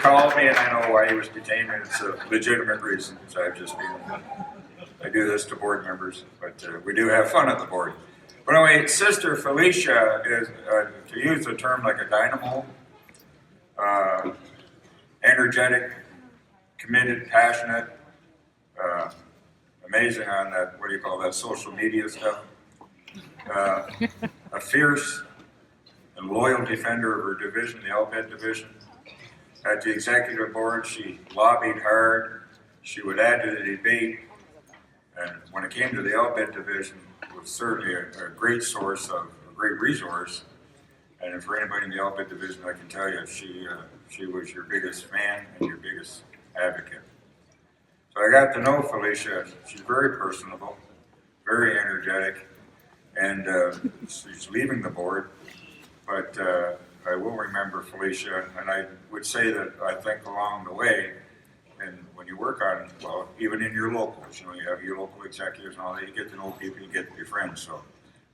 called me, and I know why he was detained, and it's a legitimate reason. So I do this to board members, but we do have fun at the board. But anyway, Sister Felicia is, to use the term, like a dynamo, energetic, committed, passionate, amazing on that, what do you call that, social media stuff. A fierce and loyal defender of her division, the Albed division. At the executive board, she lobbied hard. She would add to the debate. And when it came to the Albed division, it was certainly a great source of, a great resource. And for anybody in the Albed division, I can tell you, she was your biggest fan and your biggest advocate. So I got to know Felicia. She's very personable, very energetic, and she's leaving the board. But I will remember Felicia, and I would say that I think along the way, and when you work on, well, even in your locals, you have your local executives and all that, you get to know people, you get to be friends. So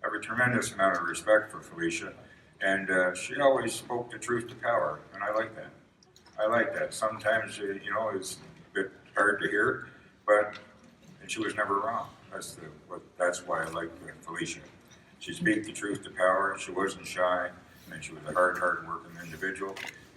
I have a tremendous amount of respect for Felicia, and she always spoke the truth to power, and I like that. I like that. Sometimes, it's a bit hard to hear, and she was never wrong. That's why I like Felicia. She speaks the truth to power. She wasn't shy, and she was a hard-working individual.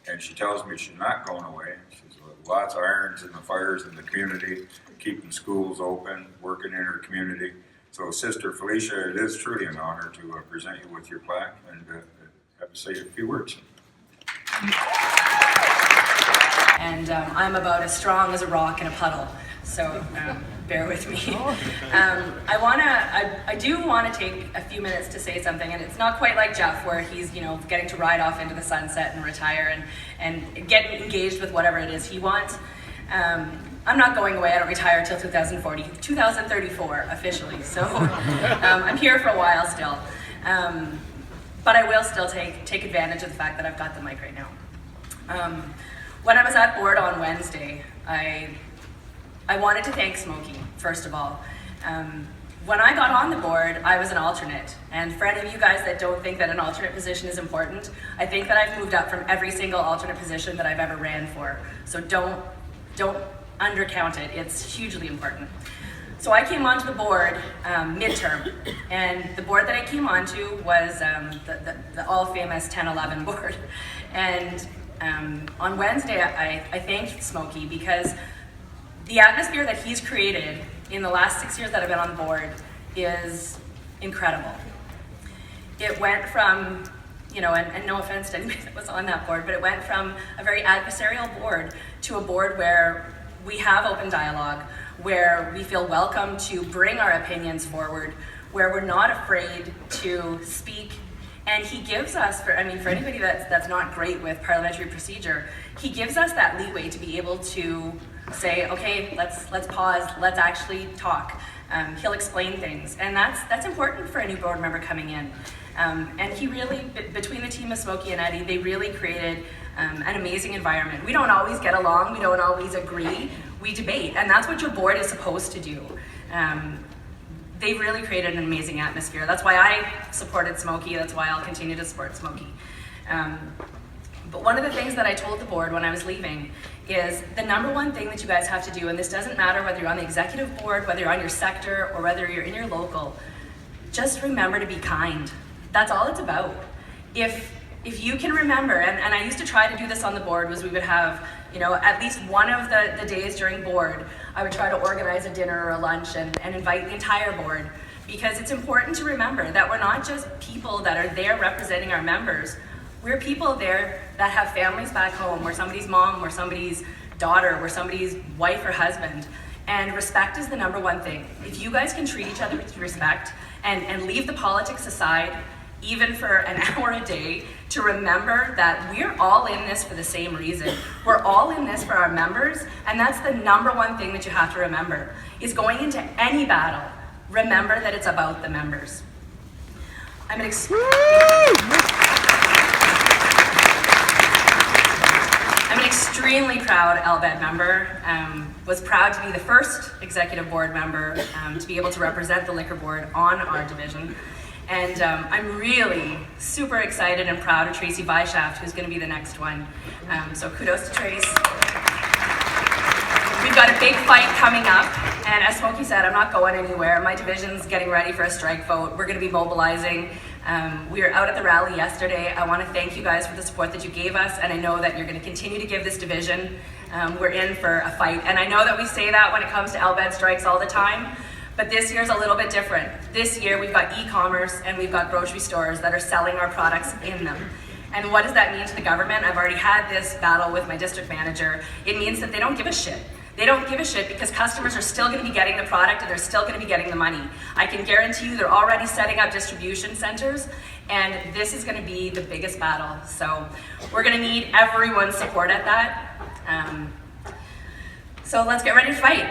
And she tells me she's not going away. She's lots of irons in the fires in the community, keeping schools open, working in her community. So, Sister Felicia, it is truly an honor to present you with your plaque and have to say a few words. And I'm about as strong as a rock in a puddle, so bear with me. I do want to take a few minutes to say something, and it's not quite like Jeff, where he's getting to ride off into the sunset and retire and get engaged with whatever it is he wants. I'm not going away. I don't retire till 2034 officially. So I'm here for a while still, but I will still take advantage of the fact that I've got the mic right now. When I was at board on Wednesday, I wanted to thank Smokey, first of all. When I got on the board, I was an alternate. And for any of you guys that don't think that an alternate position is important, I think that I've moved up from every single alternate position that I've ever ran for. So don't undercount it. It's hugely important. So I came onto the board midterm, and the board that I came onto was the all-famous 10-11 board. And on Wednesday, I thanked Smokey because the atmosphere that he's created in the last 6 years that I've been on the board is incredible. It went from, and no offense to anybody that was on that board, but it went from a very adversarial board to a board where we have open dialogue, where we feel welcome to bring our opinions forward, where we're not afraid to speak. And he gives us, for anybody that's not great with parliamentary procedure, he gives us that leeway to be able to say, okay, let's pause, let's actually talk. He'll explain things, and that's important for a new board member coming in. And he really, between the team of Smokey and Eddie, they really created an amazing environment. We don't always get along, we don't always agree, we debate, and that's what your board is supposed to do. They've really created an amazing atmosphere. That's why I supported Smokey, that's why I'll continue to support Smokey. But one of the things that I told the board when I was leaving is the number one thing that you guys have to do, and this doesn't matter whether you're on the executive board, whether you're on your sector, or whether you're in your local, just remember to be kind. That's all it's about. If you can remember, and I used to try to do this on the board, was we would have, at least one of the days during board, I would try to organize a dinner or a lunch and invite the entire board, because it's important to remember that we're not just people that are there representing our members. We're people there that have families back home. We're somebody's mom, we're somebody's daughter, we're somebody's wife or husband. And respect is the number one thing. If you guys can treat each other with respect and leave the politics aside, even for an hour a day, to remember that we're all in this for the same reason. We're all in this for our members, and that's the number one thing that you have to remember, is going into any battle, remember that it's about the members. I'm an extremely proud LBED member. Was proud to be the first executive board member to be able to represent the liquor board on our division. And I'm really super excited and proud of Tracy Weishaft, who's going to be the next one. So kudos to Trace. We've got a big fight coming up, and as Smokey said, I'm not going anywhere. My division's getting ready for a strike vote. We're going to be mobilizing. We were out at the rally yesterday. I want to thank you guys for the support that you gave us, and I know that you're going to continue to give this division. We're in for a fight, and I know that we say that when it comes to LBED strikes all the time, but this year's a little bit different. This year we've got e-commerce and we've got grocery stores that are selling our products in them. And what does that mean to the government? I've already had this battle with my district manager. It means that they don't give a shit. They don't give a shit because customers are still going to be getting the product and they're still going to be getting the money. I can guarantee you they're already setting up distribution centers, and this is going to be the biggest battle. So we're going to need everyone's support at that. So let's get ready to fight.